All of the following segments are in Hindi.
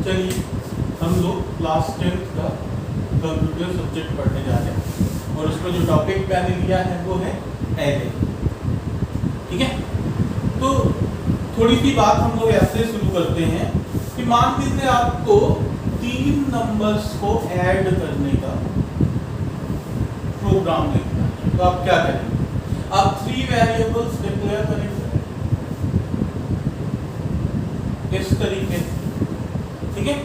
चलिए हम लोग क्लास 10th का कंप्यूटर सब्जेक्ट पढ़ने जा रहे हैं और उसमें जो टॉपिक मैंने लिया है वो है एरे। ठीक है, तो थोड़ी सी बात हम लोग ऐसे शुरू करते हैं कि मान लीजिए आपको 3 नंबर्स को ऐड करने का प्रोग्राम लिखना है, तो आप क्या करेंगे? आप 3 वेरिएबल्स डिक्लेयर करेंगे इस तरीके से। ठीक है,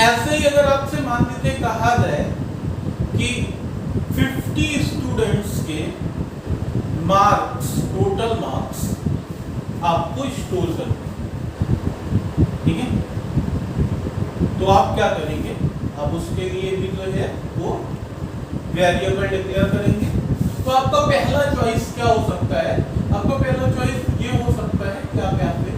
ऐसे ही अगर आपसे मान लीजिए कहा जाए कि 50 स्टूडेंट्स के मार्क्स, टोटल मार्क्स आपको स्टोर करने, ठीक है, तो आप क्या करेंगे? आप उसके लिए भी जो है वो वेरिएबल डिक्लेयर करेंगे। तो आपका पहला चॉइस क्या हो सकता है? आपका पहला चॉइस ये हो सकता है कि आप यहाँ पे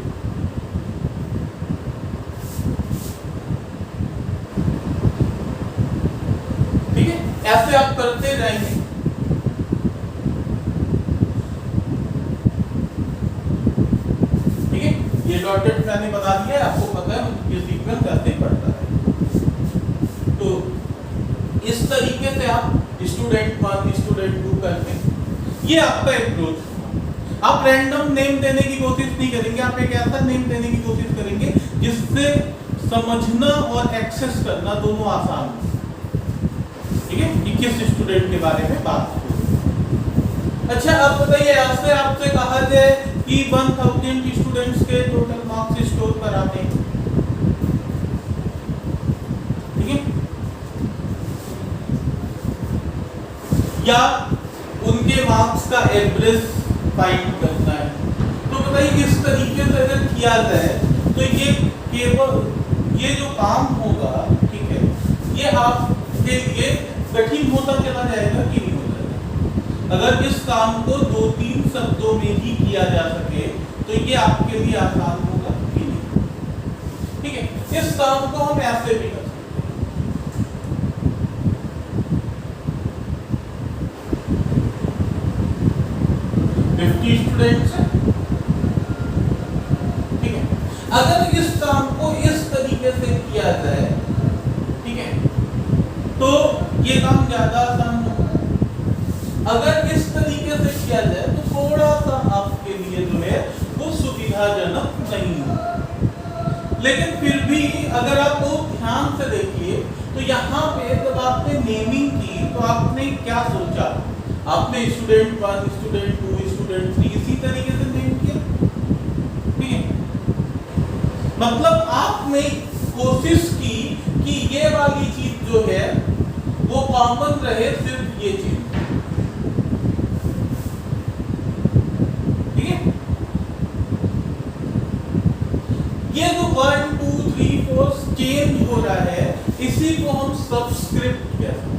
ऐसे आप करते जाएंगे। ठीक है, ये डॉटेड मैंने बना दिया है, आपको पता है ये सीक्वेंस ऐसे ही पड़ता है। तो इस तरीके से आप स्टूडेंट 1 स्टूडेंट 2 करके, ये आपका अप्रोच। आप रैंडम नेम देने की कोशिश नहीं करेंगे, आप एक ऐसा नेम देने की कोशिश करेंगे जिससे समझना और एक्सेस करना दोनों आसान हो। ठीक है, 21 स्टूडेंट के बारे में बात हो। अच्छा, अब बताइए आपसे कहा जाए कि 1000 स्टूडेंट्स के टोटल मार्क्स स्टोर कराते हैं। ठीक है, या उनके मार्क्स का एवरेज फाइंड करना है, तो बताइए इस तरीके से अगर किया जाए तो ये केवल ये जो काम होगा, ठीक है, ये आपके लिए कठिन होता चला जाएगा कि नहीं होता जाएगा? अगर इस काम को 2-3 शब्दों में ही किया जा सके तो ये आपके लिए आसान होगा कि नहीं? ठीक है, इस काम को हम ऐसे भी कर सकते हैं। 50 स्टूडेंट्स हैं, ठीक है, अगर इस काम को इस तरीके से किया जाए, ठीक है, तो ये काम ज्यादा आसान होगा। अगर इस तरीके से किया जाए तो थोड़ा सा आपके लिए जो है वो सुविधाजनक नहीं होगा। लेकिन फिर भी अगर आप बहुत ध्यान से देखिए तो यहाँ पे जब आपने नेमिंग की तो आपने क्या सोचा? आपने स्टूडेंट 1 स्टूडेंट 2 स्टूडेंट 3 इसी तरीके से नेम किया। ठीक है, मतलब आपने कोशिश की कि ये वाली चीज जो है वो कॉमन रहे, सिर्फ ये चीज। ठीक है, ये जो 1 2 3 4 चेंज हो रहा है इसी को हम सबस्क्रिप्ट कहते हैं।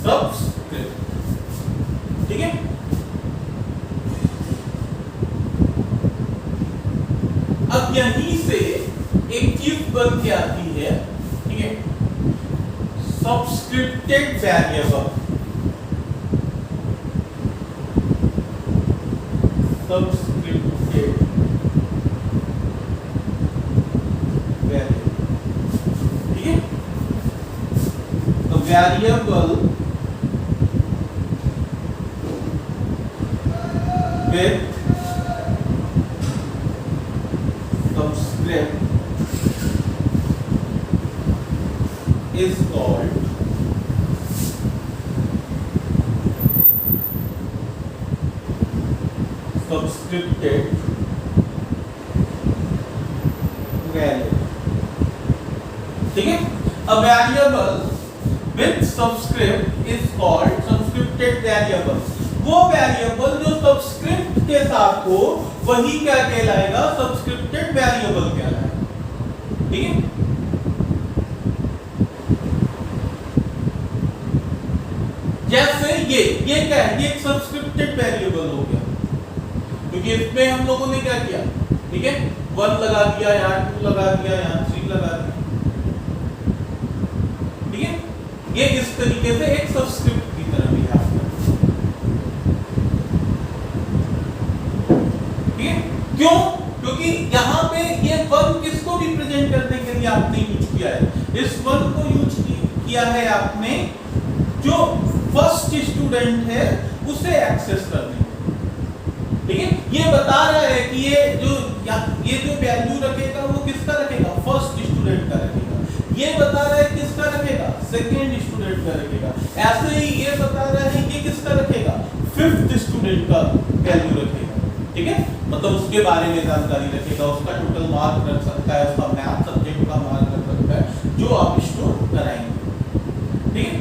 सबस्क्रिप्ट, ठीक है। अब यहीं से एक चीज बन के आती है, ठीक है, सबस्क्रिप्टेड वेरिएबल। सबस्क्रिप्टेड वेरिएबल, ठीक है, तो variable with subscript is called subscripted variable। ठीक है, a variable with subscript is called subscripted variable। वो वेरिएबल जो सबस्क्रिप्ट के साथ हो वही क्या कहलाएगा? सबस्क्रिप्टेड वेरिएबल कहलाएगा। ठीक है, जैसे ये क्या है? ये एक सब्सक्रिप्टेड वेरिएबल हो गया क्योंकि इसमें हम लोगों ने क्या किया? ठीक है, 1 लगा दिया, यहाँ 2 लगा दिया, यहाँ 3 लगा दिया। ठीक है, ये इस तरीके से एक सबस्क्रिप्ट की तरह भी है। ठीक है, क्यों? क्योंकि यहाँ पे ये 1 किसको रिप्रेजेंट करने के लिए आपने यूज किया है? इस 1 को यूज किया है आपने जो फर्स्ट स्टूडेंट है उसे एक्सेस करने, ठीक है। ये बता रहा है कि ये जो वैल्यू रखेगा वो किसका रखेगा? फर्स्ट स्टूडेंट का रखेगा। ये बता रहा है किसका रखेगा? सेकेंड स्टूडेंट का रखेगा। ऐसे ही ये बता रहा है कि किसका रखेगा? फिफ्थ स्टूडेंट का वैल्यू रखेगा, ठीक है। मतलब उसके बारे में जानकारी रखेगा, उसका टोटल मार्क रख सकता है, उसका मैथ सब्जेक्ट का मार्क रख सकता है, जो आप स्टोर कराएंगे, ठीक है।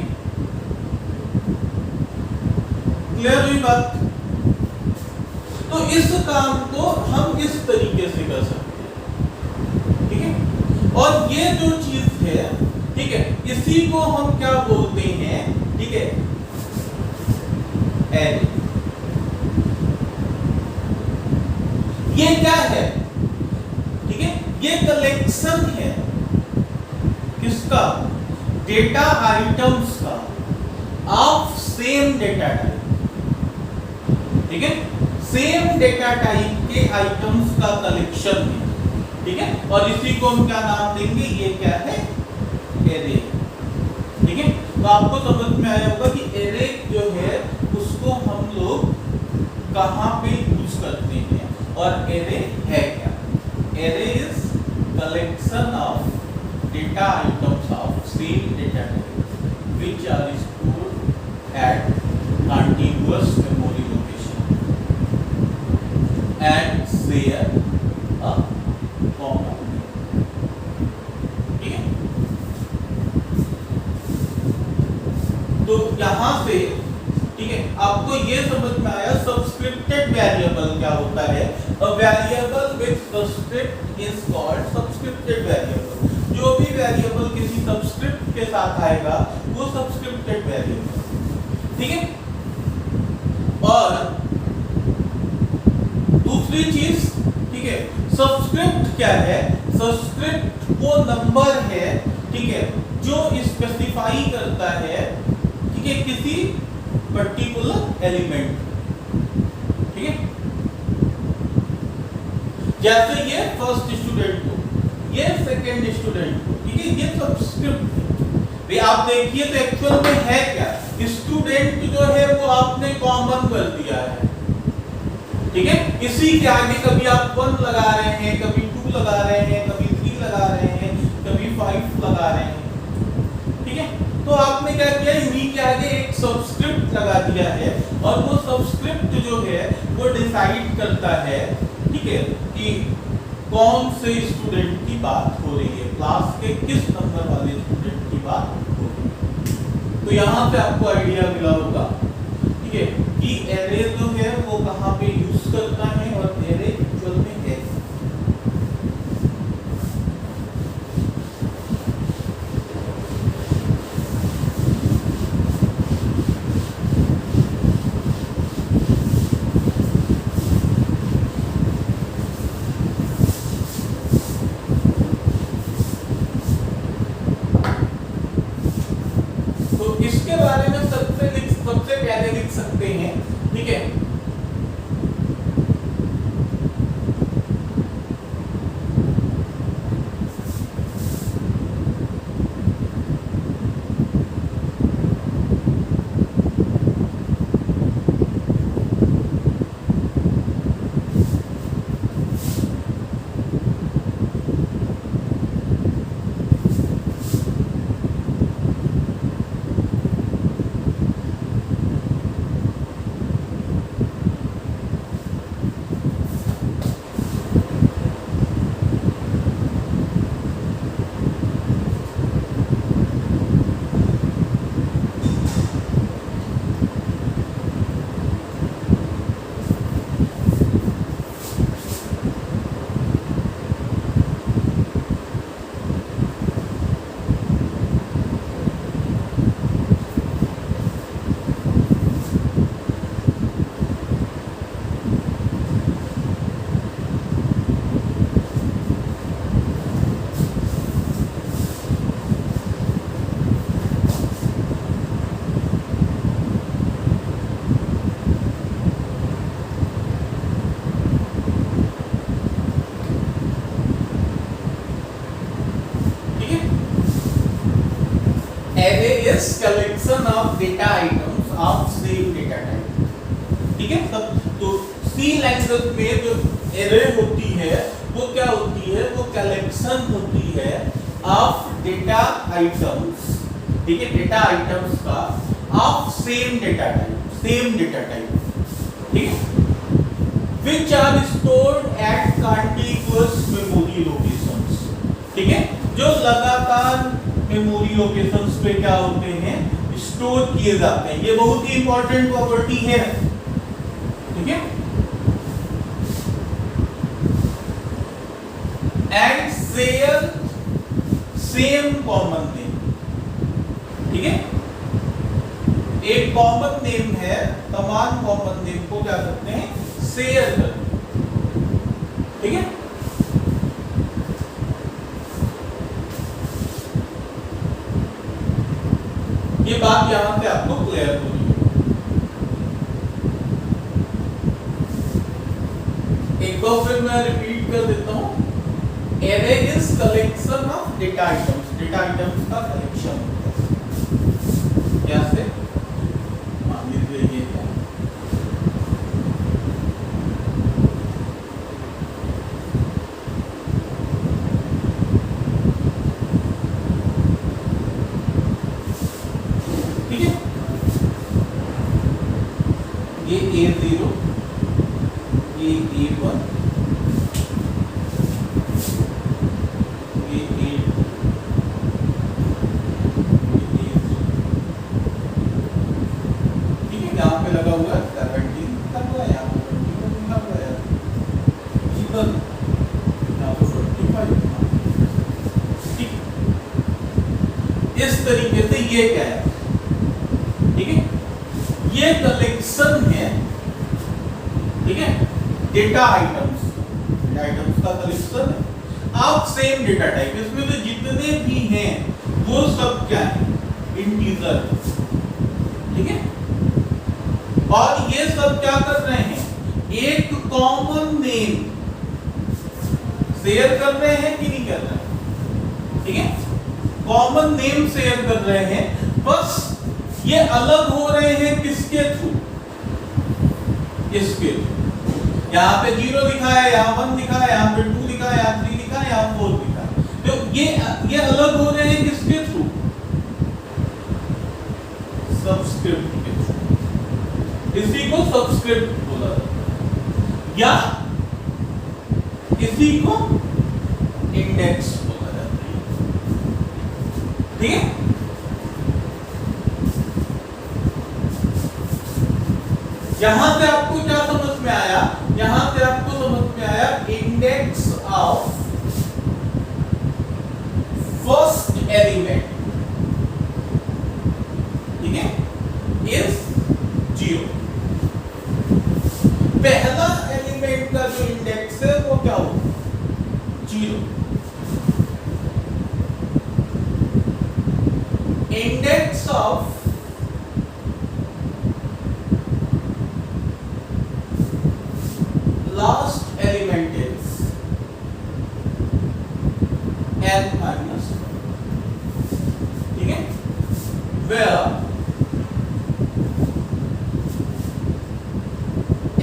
क्लियर हुई बात? तो इस काम को हम इस तरीके से कर सकते हैं, ठीक है। और ये जो चीज है, ठीक है, इसी को हम क्या बोलते हैं? ठीक है, एरे। ये क्या है? ठीक है, ये कलेक्शन है किसका? डेटा आइटम्स का ऑफ सेम डेटा टाइप, ठीक है। सेम डेटा टाइप के आइटम्स का कलेक्शन है, ठीक है। और इसी को हम क्या नाम देंगे? ये क्या है? एरे, ठीक है। तो आपको समझ में आया होगा कि एरे जो है उसको हम लोग कहां पे यूज करते हैं और एरे है क्या? Array is collection of data items of same data type which are stored at continuous memory location and share a common, ठीक है। तो यहां से, ठीक है, आपको ये समझ में आया सबस्क्रिप्टेड वेरिएबल क्या होता है? A variable with subscript is called subscripted variable. जो भी वेरिएबल किसी सबस्क्रिप्ट के साथ आएगा वो सबस्क्रिप्टेड वेरिएबल, ठीक है। और दूसरी चीज, ठीक है, सबस्क्रिप्ट क्या है? सबस्क्रिप्ट वो नंबर है, ठीक है, जो स्पेसिफाई करता है, ठीक है, किसी पर्टिकुलर एलिमेंट, ठीक है। जैसे ये फर्स्ट स्टूडेंट को, ये सेकेंड स्टूडेंट को, ठीक है, ये सबस्क्रिप्ट है। भाई आप देखिए तो एक्चुअल में है क्या? स्टूडेंट जो है वो आपने कॉमन कर दिया है, ठीक है। इसी के आगे कभी आप 1 लगा रहे हैं, कभी 2 लगा रहे हैं, कभी 3 लगा रहे हैं, कभी 5 लगा रहे हैं, ठीक है। तो आपने क्या किया? इन्हीं के आगे एक सबस्क्रिप्ट लगा दिया है और वो सबस्क्रिप्ट जो है वो डिसाइड करता है, ठीक है, कि कौन से स्टूडेंट की बात हो रही है, क्लास के किस नंबर वाले स्टूडेंट की बात हो रही है। तो यहाँ से आपको आइडिया मिला होगा, ठीक है, कि एरे जो है वो कहाँ पे यूज करता है और एरे एक्चुअल में है। तो इसके बारे में सबसे पहले लिख सकते हैं, ठीक है, is collection of data items of same data type. ठीक है, सब तो सी लैंग्वेज में जो एरे होती है वो क्या होती है, वो कलेक्शन होती है ऑफ डेटा आइटम्स। ठीक है, डेटा आइटम्स का ऑफ सेम डेटा टाइप, ठीक है, which are stored at contiguous memory locations। ठीक है, जो लगातार मेमोरी लोकेशंस पे क्या होते हैं, स्टोर किए जाते हैं। ये बहुत ही इंपॉर्टेंट प्रॉपर्टी है। ठीक है, and share same common name. ठीक है, एक कॉमन नेम है, तमाम कॉमन नेम को क्या करते हैं, शेयर करते हैं। ठीक है, ये बात यहां पे आपको क्लियर हो रही है। एक बार फिर मैं रिपीट कर देता हूं, array is collection of data items, data items का कलेक्शन कैसे, मान लीजिए ये है, ठीक है, ये A0, ये A1, ये A2, ठीक है, यहाँ पे लगा हुआ है 17 लिखा हुआ है, यहाँ पे 21 लिखा हुआ है, इवन यहाँ पे 45। ठीक, इस तरीके से ये क्या है, ठीक है, ये कलेक्शन है। ठीक है, डेटा आइटम्स का कलेक्शन है आप सेम डेटा टाइप। इसमें तो जितने भी हैं वो सब क्या है, इंटीजर। ठीक है, और ये सब क्या कर रहे हैं, एक कॉमन नेम शेयर कर रहे हैं कि नहीं कर रहे हैं। ठीक है, कॉमन नेम शेयर कर रहे हैं, बस ये अलग हो रहे हैं किसके थ्रू, इसके थ्रू। यहाँ पे 0 लिखा है, यहाँ 1 लिखा है, यहाँ पे 2 लिखा है, यहाँ 3 लिखा है, यहाँ 4 लिखा है। तो ये अलग हो रहे हैं किसके थ्रू, सबस्क्रिप्ट के थ्रू। इसी को सबस्क्रिप्ट बोला जाता है, या इसी को इंडेक्स बोला जाता है। ठीक है, यहां से आपको क्या समझ में आया, यहां से आपको समझ में आया इंडेक्स ऑफ फर्स्ट एलिमेंट, ठीक है, इज 0। पहला एलिमेंट का जो इंडेक्स है वो क्या हो, 0। Index of last element is n minus 1। ठीक है, where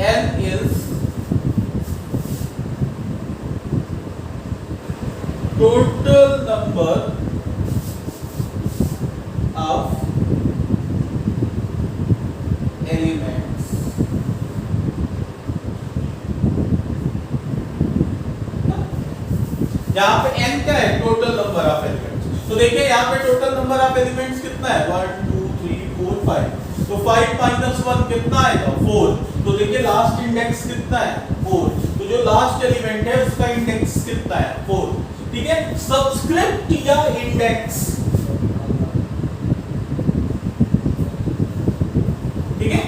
n is total number of elements। यहाँ पे n क्या है, टोटल नंबर ऑफ एलिमेंट्स। तो देखिए यहाँ पे टोटल नंबर ऑफ एलिमेंट्स कितना है, 1 2 3 4 5। तो 5 माइनस 1 कितना आएगा, 4। तो देखिए लास्ट इंडेक्स कितना है, 4। तो जो लास्ट एलिमेंट है उसका इंडेक्स कितना है, 4। ठीक है, सबस्क्रिप्ट या इंडेक्स। ठीक है,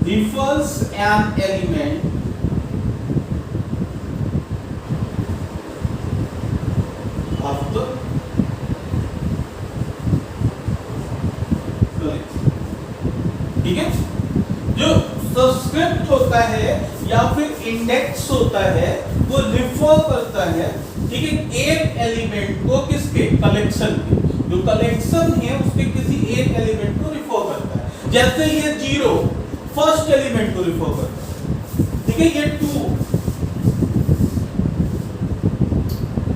refers an element of the collection। ठीक है, जो सबस्क्रिप्ट होता है या फिर इंडेक्स होता है वो रिफर करता है ठीक है, एक एलिमेंट को किसके, कलेक्शन के, जो कलेक्शन है उसके किसी एक एलिमेंट को रिफर करता है। जैसे ये 0 फर्स्ट एलिमेंट को रिफर करता है, ठीक है, ये 2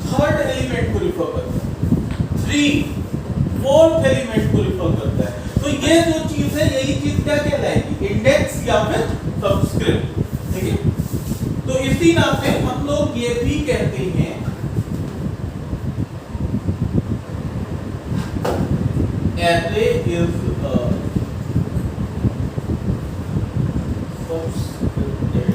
थर्ड एलिमेंट को रिफर करता है, 3 फोर्थ एलिमेंट को रिफर करता है। तो ये जो चीज है यही चीज क्या कहलाएगी, इंडेक्स या फिर सबस्क्रिप्ट, ठीक है। तो इसी नाते हम लोग ये भी कहते हैं array is a subscripted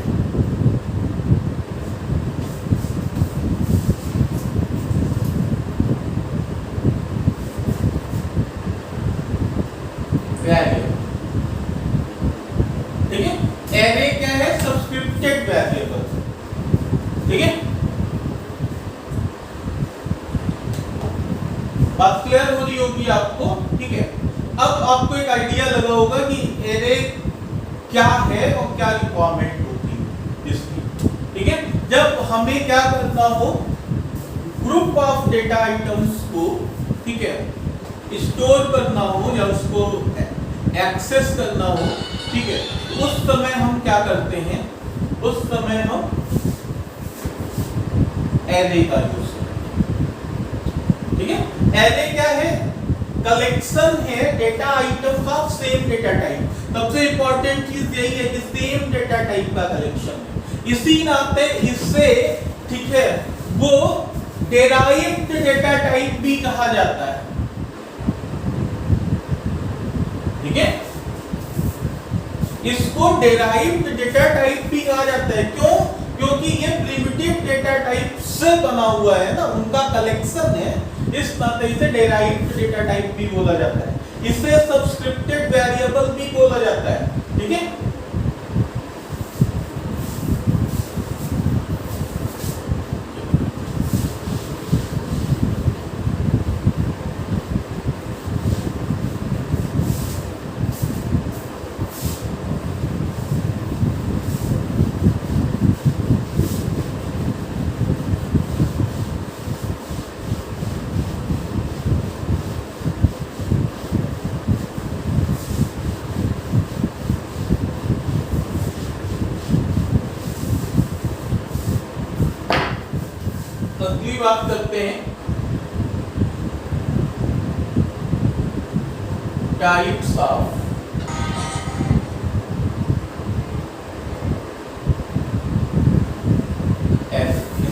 variable, ठीक है। array क्या है, सब्सक्रिप्टेड वेरिएबल, ठीक है। बात क्लियर हो रही होगी आपको, ठीक है। अब आपको एक आइडिया लगा होगा कि array क्या है और क्या रिक्वायरमेंट होती है इसकी, ठीक है। जब हमें क्या करना हो, ग्रुप ऑफ डेटा आइटम्स को, ठीक है, स्टोर करना हो या उसको एक्सेस करना हो, ठीक है, उस समय हम क्या करते हैं, उस समय हम array का यूज करते हैं, ठीक है। array क्या है, कलेक्शन है डेटा आइटम का सेम डेटा टाइप। सबसे इंपॉर्टेंट चीज यही है कि सेम डेटा टाइप का कलेक्शन है, इसी नाते इससे, ठीक है, वो डेराइव्ड डेटा टाइप भी कहा जाता है, ठीक है। इसको डेराइव्ड डेटा टाइप भी कहा जाता है, क्यों, क्योंकि ये प्रिमिटिव डेटा टाइप से बना हुआ है ना, उनका कलेक्शन है, इस नाते इसे डेराइव्ड डेटा टाइप भी बोला जाता है, इसे सब्सक्रिप्टेड वेरिएबल भी बोला जाता है, ठीक है। अगली बात करते हैं टाइप्स ऑफ एफसी,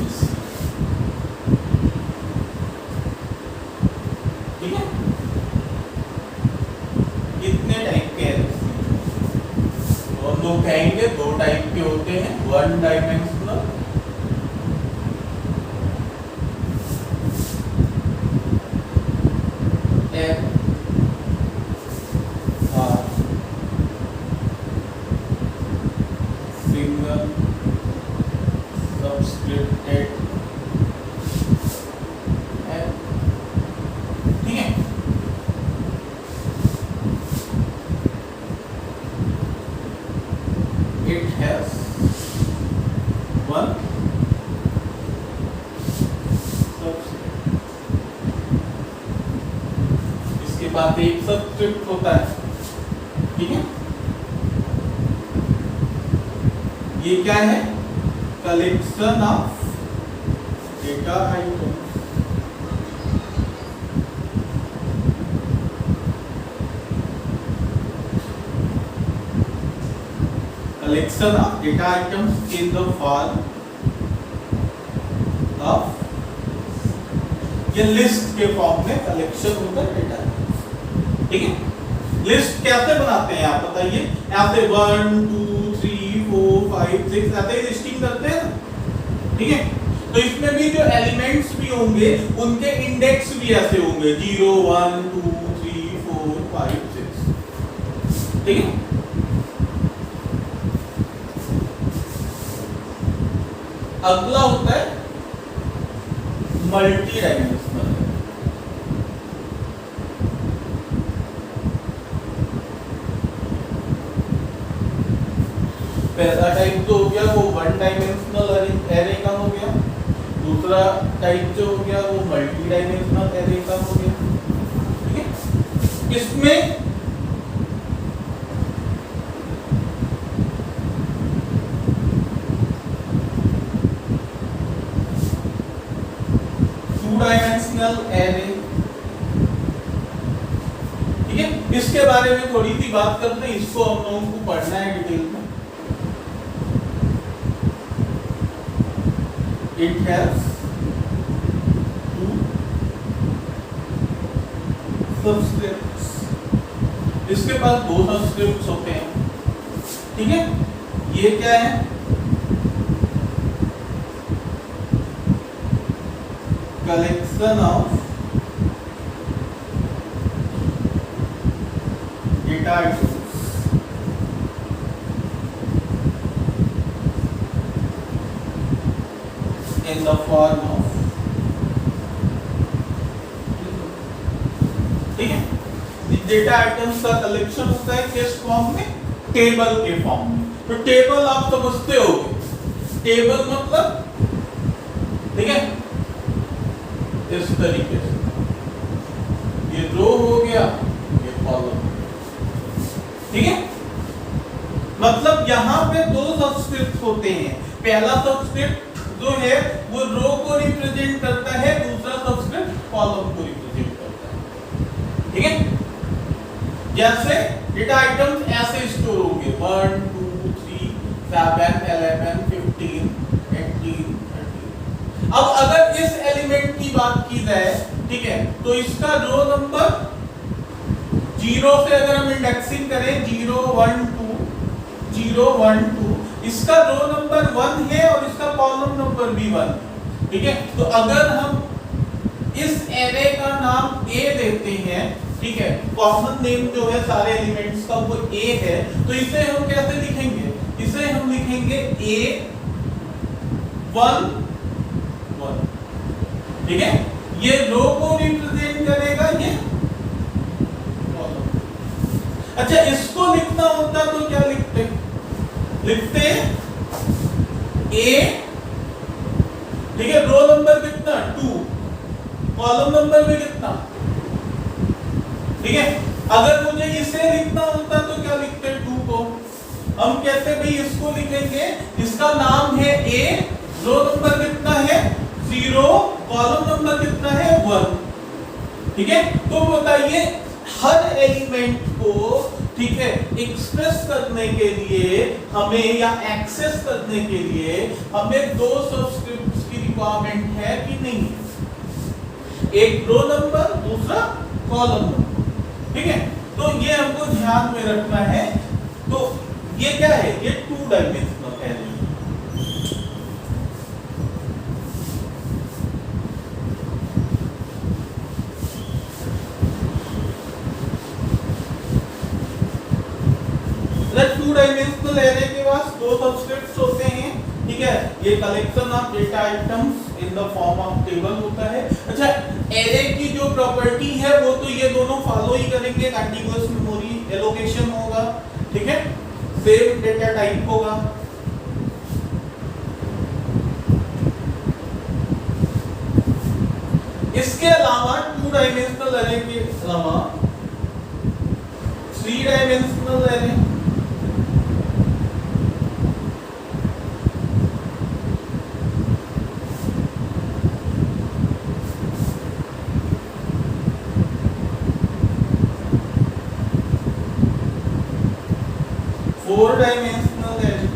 ठीक है। कितने टाइप के एफसी, हम लोग कहेंगे 2 टाइप के होते हैं, 1 डायमेंशनल बाद एक सबस्क्रिप्ट होता है, ठीक है। ये क्या है, collection of data item, collection of data items in the form of, ये लिस्ट के फॉर्म में कलेक्शन होता है डेटा, ठीक है। लिस्ट कैसे बनाते हैं आप बताइए, ऐसे 1 2 3 4 5 6 ऐसे ही लिस्टिंग करते हैं ना, ठीक है। तो इसमें भी जो एलिमेंट्स भी होंगे उनके इंडेक्स भी ऐसे होंगे 0 1 2 3 4 5 6, ठीक है। अगला होता है मल्टी डायमेंशनल, पहला टाइप तो हो गया वो 1 डायमेंशनल एरे का हो गया, दूसरा दूसरा टाइप जो हो गया वो मल्टी डायमेंशनल एरे का हो गया। ठीक है, इसमें टू डायमेंशनल एरे। ठीक है, इसके बारे में थोड़ी सी बात करते हैं, इसको हम लोगों को पढ़ना है डिटेल में। It has two subscripts, इसके पास दो सबस्क्रिप्ट्स होते हैं। ठीक है, ये क्या है, collection of data items in the form of, ठीक है, डेटा आइटम्स का कलेक्शन होता है किस फॉर्म में, टेबल के फॉर्म में। तो टेबल आप समझते होगे, टेबल मतलब, ठीक है, इस तरीके से ये रो हो गया, ये कॉलम। ठीक है, मतलब यहां पे दो सबस्क्रिप्ट होते हैं। पहला सबस्क्रिप्ट जो है वो रो को रिप्रेजेंट करता है, दूसरा सबस्क्रिप्ट कॉलम को रिप्रेजेंट करता है। ठीक है, जैसे डेटा आइटम्स ऐसे स्टोर होंगे 1 2 3 7 11 15 18 30। अब अगर इस एलिमेंट की बात की जाए, ठीक है, तो इसका रो नंबर 0 से अगर हम इंडेक्सिंग करें 0 1 2 0 1 2, इसका रो नंबर 1 है और इसका कॉलम नंबर भी 1। ठीक है, तो अगर हम इस एरे का नाम A देते हैं, ठीक है, कॉमन नेम जो है सारे एलिमेंट्स का वो A है, तो इसे हम कैसे लिखेंगे, इसे हम लिखेंगे A 1 1। ठीक है, ये रो को रिप्रेजेंट करेगा, ये कॉलम। अच्छा, इसको लिखना होता तो क्या लिखते A, ठीक है, रो नंबर कितना 2, कॉलम नंबर भी कितना। ठीक है, अगर मुझे इसे लिखना होता तो क्या लिखते 2 को, हम कहते भाई इसको लिखेंगे, इसका नाम है A, रो नंबर कितना है 0, कॉलम नंबर कितना है 1। ठीक है, तो बताइए हर एलिमेंट को, ठीक है, एक्सप्रेस करने के लिए हमें या एक्सेस करने के लिए हमें दो सबस्क्रिप्ट्स की रिक्वायरमेंट है कि नहीं, एक रो नंबर, दूसरा कॉलम नंबर। ठीक है, तो ये हमको ध्यान में रखना है। तो ये क्या है, ये 2 dimensional array. Two dimensional array के पास दो सबस्क्रिप्ट्स होते हैं। ठीक है, ये collection of data items in the form of table होता है। अच्छा, एरे की जो प्रॉपर्टी है वो तो ये दोनों फॉलो ही करेंगे, कंटीन्यूअस मेमोरी एलोकेशन होगा, ठीक है, सेम डेटा टाइप होगा। इसके अलावा 2 डायमेंशनल एरे के अलावा 3 dimensional array, four dimensional array.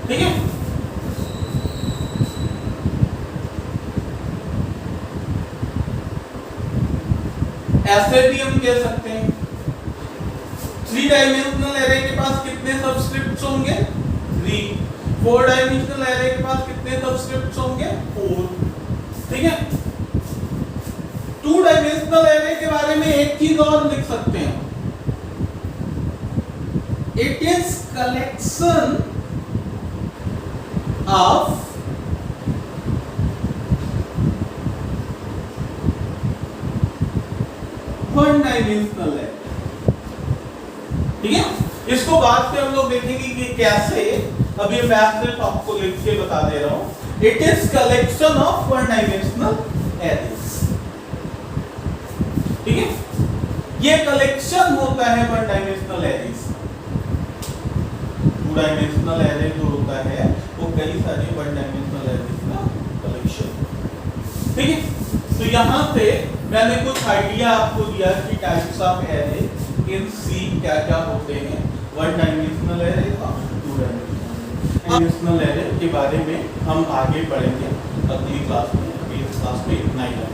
ठीक है, ऐसे भी हम कह सकते हैं 3 डायमेंशनल एरे के पास कितने सबस्क्रिप्ट्स होंगे 3, 4 डायमेंशनल एरे के पास कितने सबस्क्रिप्ट्स होंगे 4। ठीक है, 2 डायमेंशनल एरे के बारे में एक चीज और लिख सकते हैं, it is collection of one dimensional है। ठीक है, इसको बाद में हम लोग देखेंगे कि कैसे अब ये मैं सिर्फ आपको लिख के बता दे रहा हूं। It is collection of one dimensional arrays. ठीक है, ये कलेक्शन होता है one dimensional arrays. Two dimensional array जो होता है वो कई सारे वन डायमेंशनल एरेज का कलेक्शन। ठीक है, तो यहां से मैंने कुछ आइडिया आपको दिया कि टाइप्स ऑफ एरे इन सी क्या क्या होते हैं, वन डायमेंशनल एरे और टू डायमेंशनल एरे के बारे में हम आगे पढ़ेंगे अगली क्लास में। अभी इस क्लास में इतना ही है।